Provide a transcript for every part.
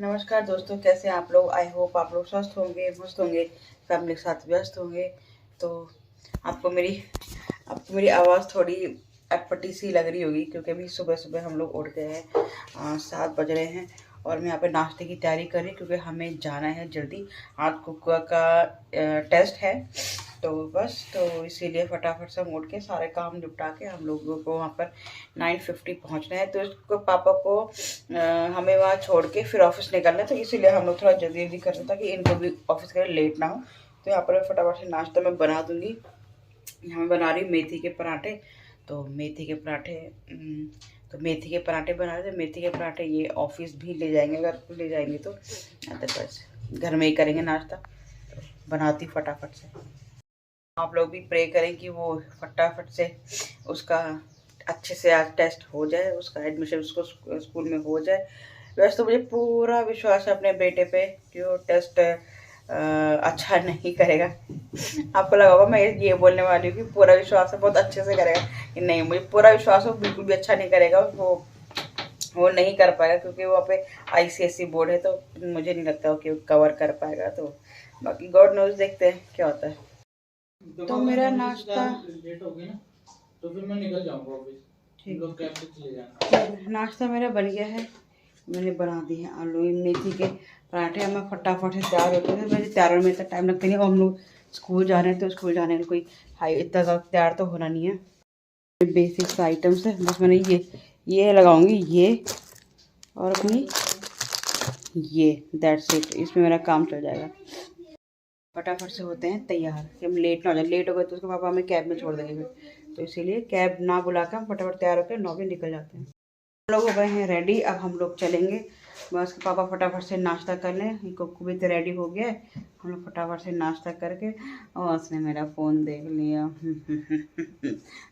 नमस्कार दोस्तों, कैसे हैं आप लोग। आई होप आप लोग स्वस्थ होंगे, मस्त होंगे, फैमिली के साथ व्यस्त होंगे। तो आपको मेरी आवाज़ थोड़ी अटपटी सी लग रही होगी क्योंकि अभी सुबह सुबह हम लोग उठ गए हैं। 7 बज रहे हैं और मैं यहाँ पे नाश्ते की तैयारी कर रही क्योंकि हमें जाना है जल्दी। आज कुकर का टेस्ट है तो इसीलिए फटाफट से हम उठ के सारे काम निपटा के हम लोगों को वहाँ पर 9:50 पहुँचना है। तो इसको पापा को हमें वहाँ छोड़ के फिर ऑफिस निकलना है, तो इसीलिए हम लोग थोड़ा जल्दी जल्दी कर रहे ताकि इनको भी ऑफिस के लिए लेट ना हो। तो यहाँ पर फटाफट से नाश्ता मैं बना दूँगी। यहाँ मैं बना रही हूँ मेथी के पराठे। तो मेथी के पराठे बना रहे थे। मेथी के पराठे ये ऑफिस भी ले जाएंगे, अगर ले जाएंगे तो बस घर में ही करेंगे नाश्ता। तो बनाती फटाफट से। आप लोग भी प्रे करें कि वो फटाफट से उसका अच्छे से आज टेस्ट हो जाए, उसका एडमिशन उसको स्कूल में हो जाए। वैसे तो मुझे पूरा विश्वास है अपने बेटे पे कि वो टेस्ट अच्छा नहीं करेगा। आपको लगा होगा मैं ये बोलने वाली हूँ कि पूरा विश्वास है बहुत अच्छे से करेगा, कि नहीं, मुझे पूरा विश्वास है बिल्कुल भी अच्छा नहीं करेगा। वो नहीं कर पाएगा क्योंकि वहाँ पे ICSE बोर्ड है, तो मुझे नहीं लगता कि वो कवर कर पाएगा। तो बाकी गॉड नोज, देखते हैं क्या होता है। तो मेरा नाश्ता लेट हो गया ना, तो फिर मैं निकल जाऊंगा ऑफिस। लोग कैब से चले जाना। नाश्ता मेरा बन गया है, मैंने बना दी है आलू मेथी के पराठे। मैं फटाफट से तैयार होते हैं, मुझे तैयार होने में इतना टाइम लगता नहीं। और हम लोग स्कूल जा रहे हैं तो स्कूल जाने में कोई इतना ज़्यादा तैयार तो होना नहीं है। बेसिक्स आइटम्स है, बस मैंने ये लगाऊंगी, ये और अपनी ये, दैट्स इट। इसमें मेरा काम चल जाएगा। फटाफट से होते हैं तैयार कि हम लेट ना हो जाए। लेट हो गए तो उसके पापा हमें कैब में छोड़ देंगे फिर, तो इसीलिए कैब ना बुला कर हम फटाफट तैयार होकर 9 बजे निकल जाते हैं। हम लोग हो गए हैं रेडी, अब हम लोग चलेंगे। बस पापा फटाफट से नाश्ता कर लें, कुकू भी तो रेडी हो गया है। हम लोग फटाफट से नाश्ता करके, और उसने मेरा फ़ोन देख लिया।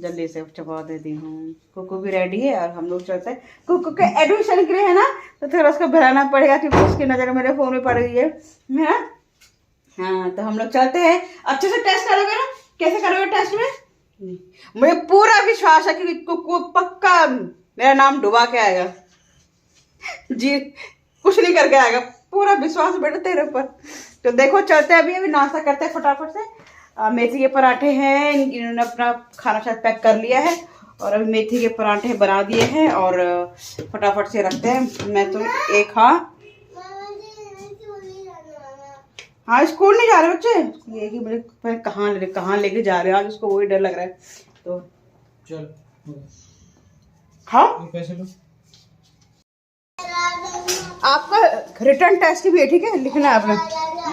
जल्दी से चबा देती हूँ। कुकू भी रेडी है और हम लोग चलते हैं। कुकू के एडमिशन के लिए है ना, तो थोड़ा उसको बहलाना पड़ेगा क्योंकि उसकी नज़र मेरे फ़ोन में पड़ गई है। हाँ, तो हम लोग चलते हैं। अच्छे से टेस्ट करोगे ना? कैसे करोगे टेस्ट में? मुझे पूरा विश्वास है कि कुकू पक्का मेरा नाम डुबा के आएगा जी, कुछ नहीं करके आएगा। पूरा विश्वास बेटा तेरे ऊपर। तो देखो चलते हैं, अभी नाश्ता करते हैं फटाफट से। मेथी के पराठे हैं, इन्होंने अपना खाना शायद पैक कर लिया है और अभी मेथी के पराठे बना दिए हैं और फटाफट से रखते हैं। मैं तो एक हाँ स्कूल नहीं जा रहे बच्चे, ये कि मुझे कहाँ लेके जा रहे हैं आज, उसको वही डर लग रहा है। तो चल हाँ, पैसे लो। आपका रिटर्न टेस्ट भी है, ठीक है, लिखना है आपने।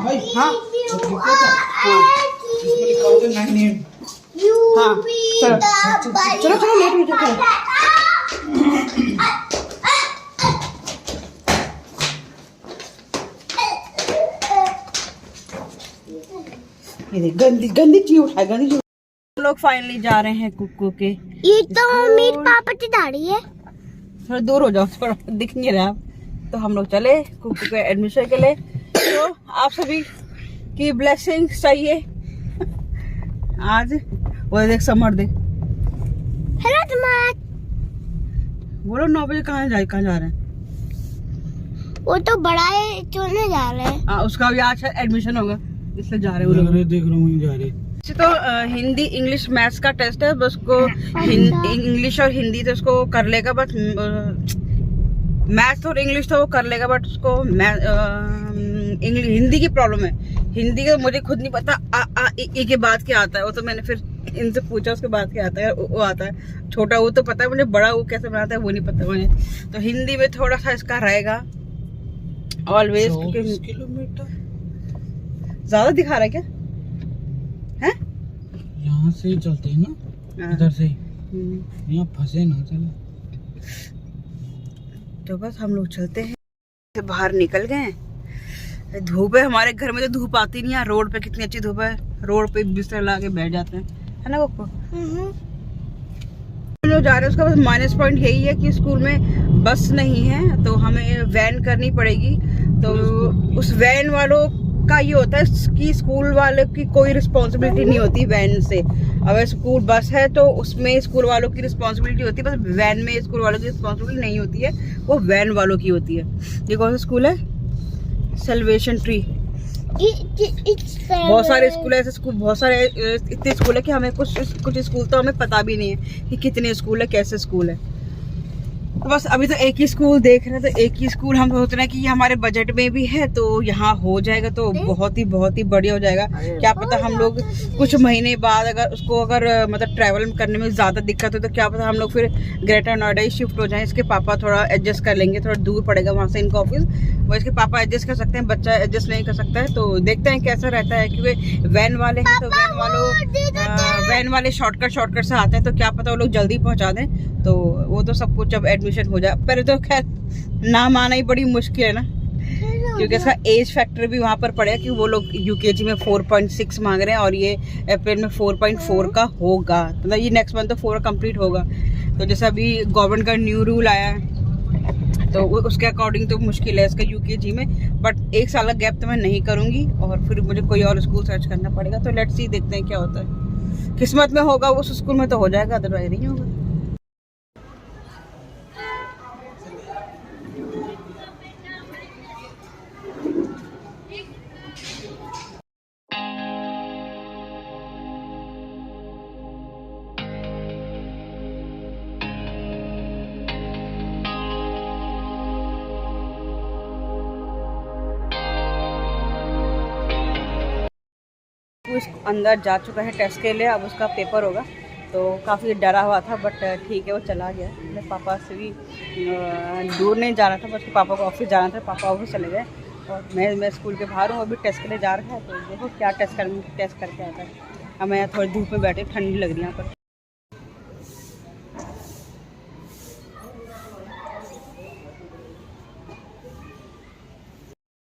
भाई हाँ इसमें लिखा होता है 9 AM। हाँ चलो चलो लेट हो जाते हैं। गंदी गंदी चीज उठाए, गंदी चीज। हम लोग फाइनली जा रहे हैं कुकू के। ये तो मम्मी पापा की दाढ़ी है। थोड़ा दूर हो जाओ, थोड़ा दिख नहीं रहा। तो हम लोग चले कुकू के एडमिशन के लिए। तो आप सभी की ब्लेसिंग्स चाहिए आज। वो देख समर दे। हेलो तुम्हारा, बोलो 9 बजे कहाँ जा रहे हैं? वो तो बड़ा है, चलने जा रहे हैं। उसका भी आज एडमिशन होगा, इसलिए जा रहे हैं वो लोग। देख रहा हूँ जा रहे। तो हिंदी इंग्लिश मैथ्स का टेस्ट है, बस को इंग्लिश और हिंदी तो उसको कर लेगा, बस मैथ्स और इंग्लिश तो वो कर लेगा, बट उसको हिंदी की प्रॉब्लम है। हिंदी का मुझे खुद नहीं पता आ ई के बाद क्या आता है। वो तो मैंने फिर इनसे पूछा उसके बाद क्या आता है। वो आता है छोटा, वो तो पता है मुझे, बड़ा वो कैसे बनाता है वो नहीं पता मुझे। तो हिंदी में थोड़ा सा इसका रहेगा ऑलवेज। किलोमीटर ज्यादा दिखा रहा है क्या? है यहाँ से ही चलते हैं ना, इधर से यहाँ फंसे ना चले। तो बस हम लोग चलते हैं, बाहर निकल गए। धूप है, हमारे घर में तो धूप आती नहीं है। रोड पे कितनी अच्छी धूप है, रोड पे बिस्तर ला के बैठ जाते हैं, है ना पापा? हम लोग जा रहे हैं। उसका बस माइनस पॉइंट यही है कि स्कूल में बस नहीं है, तो हमें वैन करनी पड़ेगी। तो उस वैन वालों का ये होता है कि स्कूल वालों की कोई रिस्पॉन्सिबिलिटी नहीं होती वैन से। अगर स्कूल बस है तो उसमें स्कूल वालों की रिस्पॉन्सिबिलिटी होती है, बस वैन में स्कूल वालों की रिस्पॉन्सिबिलिटी नहीं होती है, वो वैन वालों की होती है। ये कौन सा स्कूल है? Salvation tree. बहुत सारे स्कूल है, ऐसे स्कूल बहुत सारे, इतने स्कूल है कि हमें कुछ स्कूल तो हमें पता भी नहीं है कि कितने स्कूल है, कैसे स्कूल है। तो बस अभी तो एक ही स्कूल देख रहे हैं, तो एक ही स्कूल हम सोच रहे हैं कि ये हमारे बजट में भी है, तो यहाँ हो जाएगा तो बहुत ही बढ़िया हो जाएगा। क्या पता हम लोग कुछ महीने बाद अगर मतलब ट्रैवल करने में ज़्यादा दिक्कत हो तो क्या पता हम लोग फिर ग्रेटर नोएडा ही शिफ्ट हो जाएं। इसके पापा थोड़ा एडजस्ट कर लेंगे, थोड़ा दूर पड़ेगा वहाँ से इनका ऑफिस, वो इसके पापा एडजस्ट कर सकते हैं, बच्चा एडजस्ट नहीं कर सकता है। तो देखते हैं कैसा रहता है, क्योंकि वैन वाले हैं तो वैन वाले शॉर्टकट से आते हैं, तो क्या पता वो लोग जल्दी पहुँचा दें। तो वो तो सब कुछ जब एडमिशन हो जाए, पर तो खैर नाम आना ही बड़ी मुश्किल है ना, क्योंकि इसका एज फैक्टर भी वहाँ पर पड़ेगा कि वो लोग यूकेजी में 4.6 मांग रहे हैं और ये अप्रैल में 4.4 का होगा, मतलब ये नेक्स्ट मंथ तो 4 कंप्लीट होगा। तो जैसे अभी गवर्नमेंट का न्यू रूल आया है तो उसके अकॉर्डिंग तो मुश्किल है इसका यूकेजी में, बट 1 साल का गैप तो मैं नहीं करूँगी और फिर मुझे कोई और स्कूल सर्च करना पड़ेगा। तो लेट्स सी, देखते हैं क्या होता है, किस्मत में होगा उस स्कूल में तो हो जाएगा, अदरवाइज नहीं होगा। अंदर जा चुका है टेस्ट के लिए, अब उसका पेपर होगा, तो काफ़ी डरा हुआ था, बट ठीक है वो चला गया। मेरे पापा से भी दूर नहीं जाना था, बस पापा को ऑफिस जाना था, पापा ऑफिस चले गए और मैं स्कूल के बाहर हूँ, अभी टेस्ट के लिए जा रहा है। तो देखो क्या टेस्ट करके आता है। अब मैं थोड़ी धूप में बैठे, ठंडी लग रही है यहाँ पर।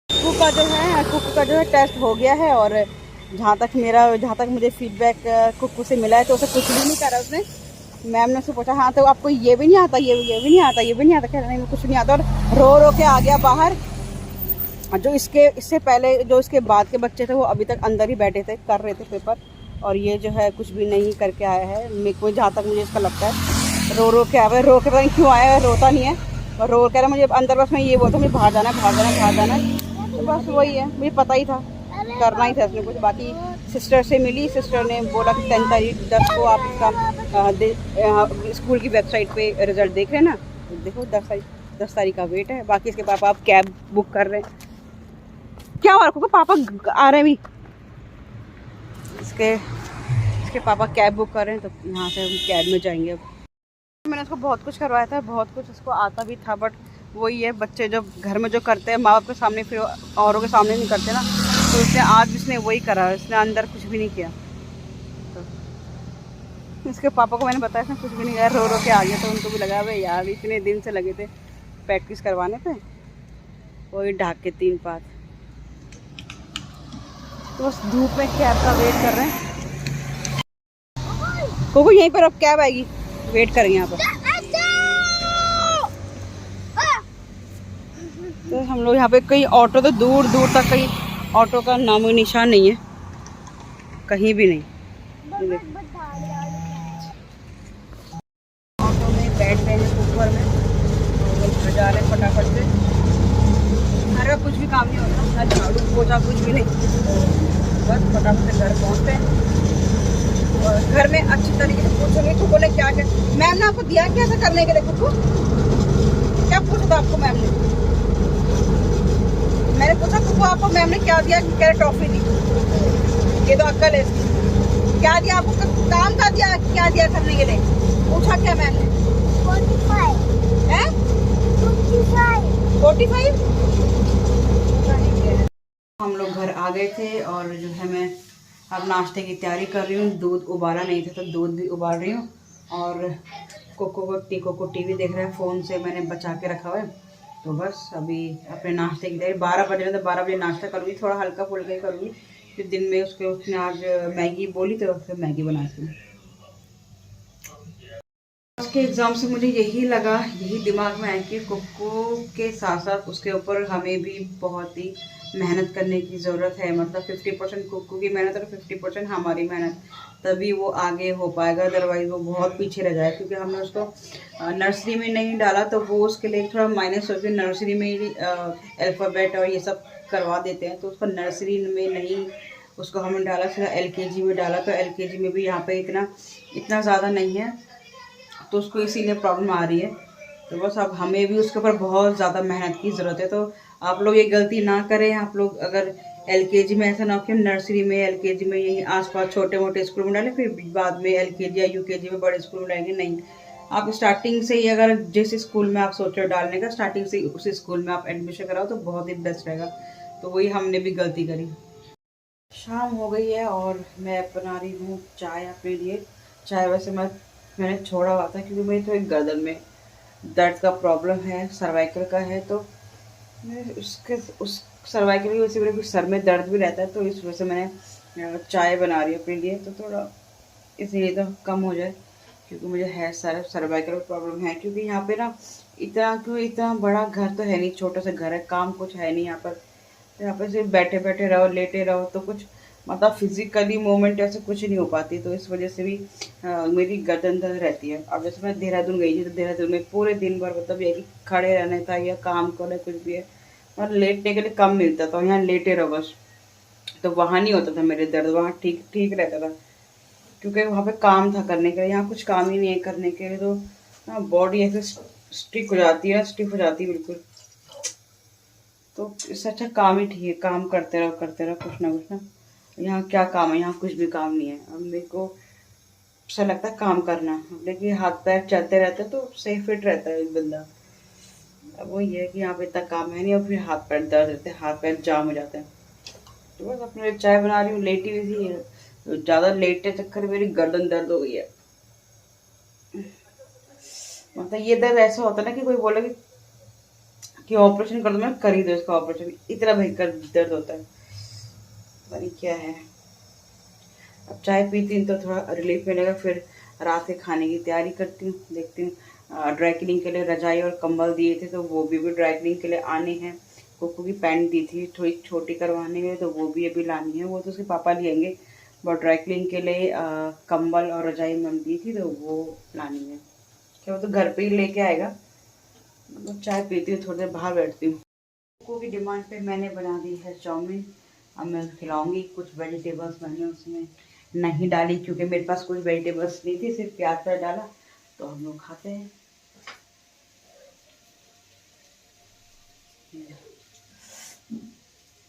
कुकू का जो है टेस्ट हो गया है, और जहाँ तक मुझे फीडबैक कुकू से मिला है तो उसे कुछ भी नहीं करा उसने। मैम ने उससे पूछा हाँ तो आपको ये भी नहीं आता, ये भी नहीं आता, ये भी नहीं आता, कह रहा नहीं कुछ नहीं आता, और रो के आ गया बाहर। जो इससे पहले जो इसके बाद के बच्चे थे वो अभी तक अंदर ही बैठे थे, कर रहे थे पेपर, और ये जो है कुछ भी नहीं करके आया है। मेरे को जहाँ तक मुझे इसका लगता है रो के आया, रो के पता नहीं क्यों आया है, रोता नहीं है और रो कह रहा मुझे अंदर, बस मैं ये बोलता मुझे बाहर जाना। तो बस वही है, मुझे पता ही था, करना ही था इसमें कुछ। बाकी सिस्टर से मिली, सिस्टर ने बोला कि 10 तारीख 10 को आप इसका स्कूल की वेबसाइट पे रिजल्ट देख रहे हैं ना, तो देखो 10 तारीख का वेट है। बाकी इसके पापा आप कैब बुक कर रहे हैं, क्या हो रखो पापा आ रहे हैं भी, इसके पापा कैब बुक कर रहे हैं, तो यहाँ से हम कैब में जाएंगे। अब मैंने उसको बहुत कुछ करवाया था, बहुत कुछ उसको आता भी था, बट वही है बच्चे जो घर में जो करते हैं माँ बाप के सामने फिर औरों के सामने नहीं करते ना, तो इसने आज इसने वही करा, इसने अंदर कुछ भी नहीं किया। तो इसके पापा को मैंने बताया इसने कुछ भी नहीं किया, रो के आ गया। तो उनको भी लगा भाई यार इतने दिन से लगे थे प्रैक्टिस करवाने पे, वही ढाक के 3 पात। तो बस धूप में कैब का वेट कर रहे हैं। कोको यहीं पर अब कैब आएगी, वेट करेंगे यहाँ पर। तो हम लोग यहाँ पे कहीं ऑटो, तो दूर तक कहीं ऑटो का नामो निशान नहीं है, कहीं भी नहीं। ऑटो में बैठ गए हैं ऊपर में, और जा रहे हैं फटाफट से। घर में कुछ भी काम नहीं होता, ना झाड़ू पोछा कुछ भी नहीं, बस फटाफट से घर पहुँचते हैं। और घर में अच्छी तरीके से पूछोगे कुको ने क्या मैम ने आपको दिया क्या ऐसा करने के लिए, कुको क्या पूछा था आपको मैम ने? मैंने पूछा कुको आपको मैम ने क्या दिया, क्या ट्रॉफी दी, ये तो अक्ल है इसकी। क्या दिया आपको, काम का दिया, क्या दिया करने के लिए, पूछा क्या मैम ने? 45 है, 45। हम लोग घर आ गए थे और जो है मैं अब नाश्ते की तैयारी कर रही हूँ। दूध उबाला नहीं था तो दूध भी उबाल रही हूँ, और कोको टीवी देख रहे हैं, फ़ोन से मैंने बचा के रखा हुआ है। तो बस अभी अपने नाश्ते की तैयारी, 12 बजे तो 12 बजे नाश्ता करूँगी, थोड़ा हल्का फुल्का ही करूँगी। फिर दिन में उसने आज मैगी बोली तो फिर मैगी बनाती हूँ। आज के एग्ज़ाम से मुझे यही लगा, यही दिमाग में आया कि कुक्कू के साथ साथ उसके ऊपर हमें भी बहुत ही मेहनत करने की ज़रूरत है। मतलब 50% कुक्कू की मेहनत और 50% हमारी मेहनत, तभी वो आगे हो पाएगा, अदरवाइज़ वो बहुत पीछे रह जाए। क्योंकि हमने उसको नर्सरी में नहीं डाला तो वो उसके लिए थोड़ा माइनस हो, कि नर्सरी में ही अल्फ़ाबेट और ये सब करवा देते हैं, तो उसको नर्सरी में नहीं उसको हमने डाला, सीधा LKG में डाला। तो LKG में भी यहाँ पे इतना ज़्यादा नहीं है, तो उसको इसीलिए प्रॉब्लम आ रही है। तो बस अब हमें भी उसके ऊपर बहुत ज़्यादा मेहनत की ज़रूरत है। तो आप लोग ये गलती ना करें। आप लोग अगर LKG में, ऐसा ना हो कि नर्सरी में LKG में यही आसपास छोटे मोटे स्कूल में डालें, फिर बाद में LKG या UKG में बड़े स्कूल में डालेंगे। नहीं, आप स्टार्टिंग से ही अगर जिस स्कूल में आप सोच रहे हो डालने का, स्टार्टिंग से ही उसी स्कूल में आप एडमिशन कराओ तो बहुत ही बेस्ट रहेगा। तो वही हमने भी गलती करी। शाम हो गई है और मैं बना रही हूँ चाय अपने लिए। चाय वैसे मैंने छोड़ा हुआ था, क्योंकि मेरी थोड़ी गर्दन में दर्द का प्रॉब्लम है, सर्वाइकल का है। तो मैं उस सर्वाइकल की वजह से मेरे कुछ सर में दर्द भी रहता है, तो इस वजह से मैंने चाय बना रही हूँ अपने लिए। तो थोड़ा इसीलिए तो कम हो जाए, क्योंकि मुझे है सर्वाइकल प्रॉब्लम है। क्योंकि यहाँ पे ना इतना बड़ा घर तो है नहीं, छोटा सा घर है, काम कुछ है नहीं यहाँ पर। तो यहाँ पे सिर्फ बैठे बैठे रहो, लेटे रहो, तो कुछ मतलब फिजिकली मूवमेंट ऐसे कुछ नहीं हो पाती। तो इस वजह से भी मेरी गर्दन दर्द रहती है। अब जैसे मैं देहरादून गई थी, तो देहरादून में पूरे दिन भर मतलब ये कि खड़े रहने था या काम करना कुछ भी है, और लेटने के लिए कम मिलता था। यहाँ लेटे रहो बस, तो वहाँ नहीं होता था मेरे दर्द, वहाँ ठीक ठीक रहता था, क्योंकि वहाँ पे काम था करने के लिए। यहाँ कुछ काम ही नहीं है करने के लिए, तो बॉडी ऐसे स्टिक हो जाती है, स्टिफ हो जाती है बिल्कुल। तो इससे अच्छा काम ही ठीक है, काम करते रहो कुछ ना कुछ ना। यहाँ क्या काम है, यहाँ कुछ भी काम नहीं है। अब मेरे को अच्छा लगता है काम करना, लेकिन हाथ पैर चलते रहते हैं तो सही फिट रहता है एक बंदा। अब वो ये है कि यहाँ पे इतना काम है नहीं, और फिर हाथ पैर दर्द रहते हैं, हाथ पैर जाम हो जाते हैं। तो बस अपने लिए चाय बना रही हूँ, लेटी हुई थी, तो ज़्यादा लेटने चक्कर में मेरी गर्दन दर्द हो गई है। मतलब ये दर्द ऐसा होता है ना कि कोई बोले कि ऑपरेशन कर दो, मैं कर ही दो इसका ऑपरेशन, इतना भयंकर दर्द होता है। पता नहीं क्या है। अब चाय पीती हूँ तो थोड़ा रिलीफ मिलेगा, फिर रात के खाने की तैयारी करती हूँ। देखती हूँ ड्राई क्लीनिंग के लिए रजाई और कंबल दिए थे, तो वो भी ड्राई क्लीनिंग के लिए आने हैं। कुक्कू की पैंट दी थी थोड़ी छोटी करवाने के लिए, तो वो भी अभी लानी है। वो तो उसके पापा ले आएंगे, बट ड्राई क्लीनिंग के लिए कंबल और रजाई मैंने दी थी, तो वो लानी है। क्या वो तो घर पे ही लेके आएगा। मतलब चाय पीती हूँ, थोड़ी देर बाहर बैठती हूँ। कुक्कू की डिमांड पे मैंने बना दी है चाउमीन। अब मैं खिलाऊंगी। कुछ वेजिटेबल्स मैंने उसमें नहीं डाली, क्योंकि मेरे पास कुछ वेजिटेबल्स नहीं थी, सिर्फ प्याज पर डाला, तो हम लोग खाते हैं।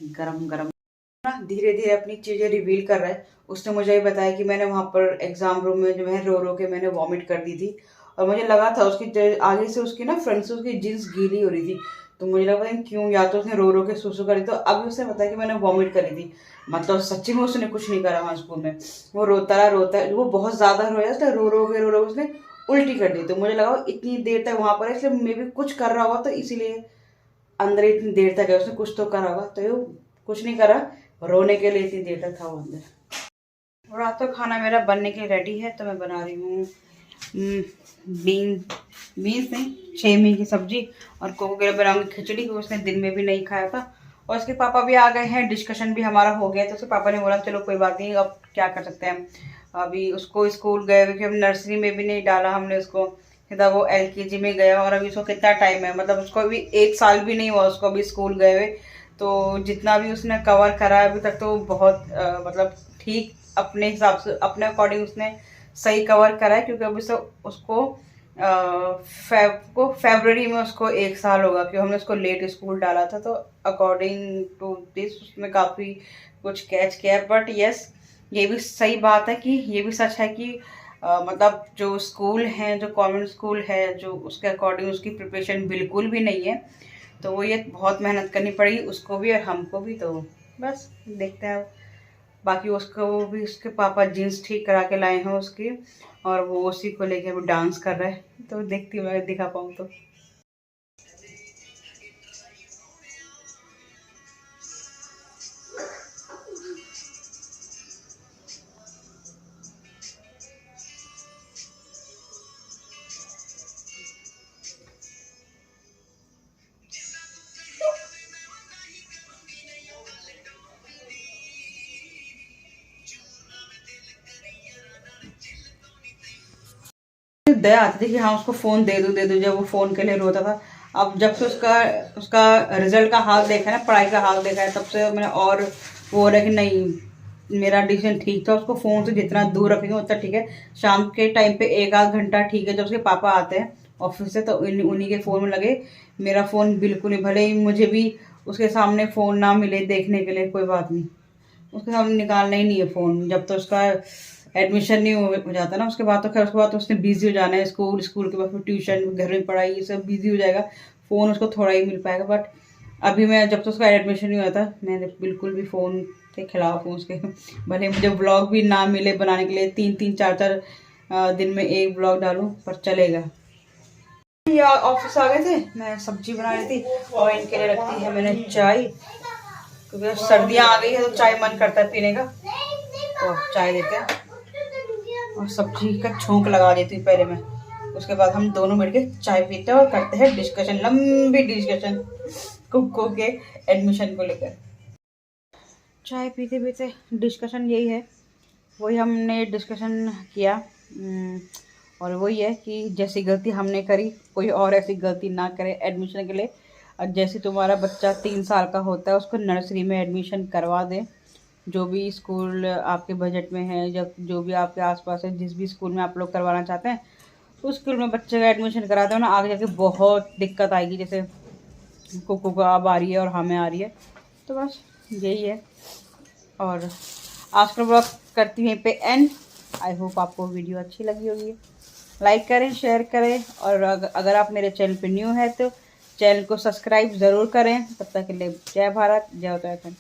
गरम गरम ना धीरे धीरे अपनी चीज़ें रिवील कर रहा है। उसने मुझे ये बताया कि मैंने वहाँ पर एग्जाम रूम में जो है रो के मैंने वॉमिट कर दी थी, और मुझे लगा था उसकी आगे से उसकी ना फ्रंट से उसकी जीन्स गीली हो रही थी। तो मुझे लगा पता नहीं क्यों, या तो उसने रो के सुसु करी। तो अभी उसने बताया कि मैंने वॉमिट करी थी। मतलब सच्ची में उसने कुछ नहीं करा वहाँ स्कूल में। वो रोता वो बहुत ज़्यादा रोया, उसने रो उसने उल्टी कर दी। तो मुझे लगा वो इतनी देर तक वहाँ पर है, इसलिए मे भी कुछ कर रहा होगा, तो इसीलिए अंदर इतनी देर तक है। उसने कुछ तो करा होगा, तो ये कुछ नहीं करा, रोने के लिए इतनी देर तक था वो अंदर। रात का खाना मेरा बनने के लिए रेडी है। तो मैं बना रही हूँ बीन्स नहीं, छेमी की सब्जी, और कोको के लिए बनाऊंगी खिचड़ी, क्योंकि उसने दिन में भी नहीं खाया था। और उसके पापा भी आ गए हैं, डिस्कशन भी हमारा हो गया। तो उसके पापा ने बोला चलो कोई बात नहीं, अब क्या कर सकते हैं। अभी उसको स्कूल गए, क्योंकि हम नर्सरी में भी नहीं डाला हमने उसको, सीधा वो LKG में गया। और अभी उसको कितना टाइम है, मतलब उसको अभी 1 साल भी नहीं हुआ उसको अभी स्कूल गए हुए। तो जितना भी उसने कवर करा अभी तक, तो बहुत मतलब ठीक अपने हिसाब से, अपने अकॉर्डिंग उसने सही कवर करा है। क्योंकि अभी उसको फरवरी में उसको 1 साल होगा, क्योंकि हमने उसको लेट स्कूल डाला था। तो अकॉर्डिंग टू दिस उसने काफ़ी कुछ कैच किया है। बट यस, ये भी सही बात है कि ये भी सच है कि मतलब जो स्कूल हैं, जो कॉन्वेंट स्कूल है, जो उसके अकॉर्डिंग उसकी प्रिपरेशन बिल्कुल भी नहीं है। तो वो ये बहुत मेहनत करनी पड़ेगी उसको भी और हमको भी। तो बस देखते हैं। बाकी उसको भी उसके पापा जीन्स ठीक करा के लाए हैं उसकी, और वो उसी को लेके अभी डांस कर रहा है। तो देखती हूँ मैं दिखा पाऊँ तो। दया आती थी कि हाँ उसको फ़ोन दे दूँ जब वो फ़ोन के लिए रोता था। अब जब से उसका रिजल्ट का हाल देखा है ना, पढ़ाई का हाल देखा है, तब से मैंने और वो हो रहा है कि नहीं मेरा डिसीजन ठीक था। उसको फ़ोन से जितना दूर रखेंगे उतना ठीक है। शाम के टाइम पे 1 आध घंटा ठीक है, जब उसके पापा आते हैं ऑफिस से तो उन्हीं के फ़ोन में लगे। मेरा फ़ोन बिल्कुल नहीं, भले ही मुझे भी उसके सामने फ़ोन ना मिले देखने के लिए कोई बात नहीं, उसके सामने निकालना ही नहीं है फ़ोन। जब तो उसका एडमिशन नहीं हो जाता ना, उसके बाद तो खैर उसके बाद तो उसने बिजी हो जाना है, स्कूल के बाद फिर ट्यूशन, घर में पढ़ाई, ये सब बिजी हो जाएगा। फ़ोन उसको थोड़ा ही मिल पाएगा। बट अभी मैं जब तो उसका एडमिशन नहीं हुआ था, मैंने बिल्कुल भी फ़ोन के खिलाफ हूँ उसके। भले मुझे ब्लॉग भी ना मिले बनाने के लिए, 3-3 4-4 दिन में एक ब्लॉग डालूँ, पर चलेगा। ये ऑफिस आ गए थे, मैं सब्जी बना रही थी और इनके लिए रखती है मैंने चाय, क्योंकि सर्दियाँ आ गई है तो चाय मन करता है पीने का, तो चाय देते हैं। और सब्जी का छोंक लगा देती हूँ पहले मैं, उसके बाद हम दोनों मिलके चाय पीते हैं और करते हैं डिस्कशन, लंबी डिस्कशन कुक्को के एडमिशन को लेकर। चाय पीते पीते डिस्कशन यही है, वही हमने डिस्कशन किया। और वही है कि जैसी गलती हमने करी कोई और ऐसी गलती ना करे एडमिशन के लिए। और जैसे तुम्हारा बच्चा 3 साल का होता है उसको नर्सरी में एडमिशन करवा दें, जो भी स्कूल आपके बजट में है, जब जो भी आपके आसपास है, जिस भी स्कूल में आप लोग करवाना चाहते हैं उस स्कूल में बच्चे का एडमिशन करा दो ना। आगे जाके बहुत दिक्कत आएगी, जैसे कुकू को अब आ रही है और हमें आ रही है, तो बस यही है। और आज का ब्लॉग करती हूँ पे एंड। आई होप आपको वीडियो अच्छी लगी होगी। लाइक करें, शेयर करें, और अगर आप मेरे चैनल पे न्यू है तो चैनल को सब्सक्राइब ज़रूर करें। तब तक के लिए जय भारत, जय उत्तराखंड।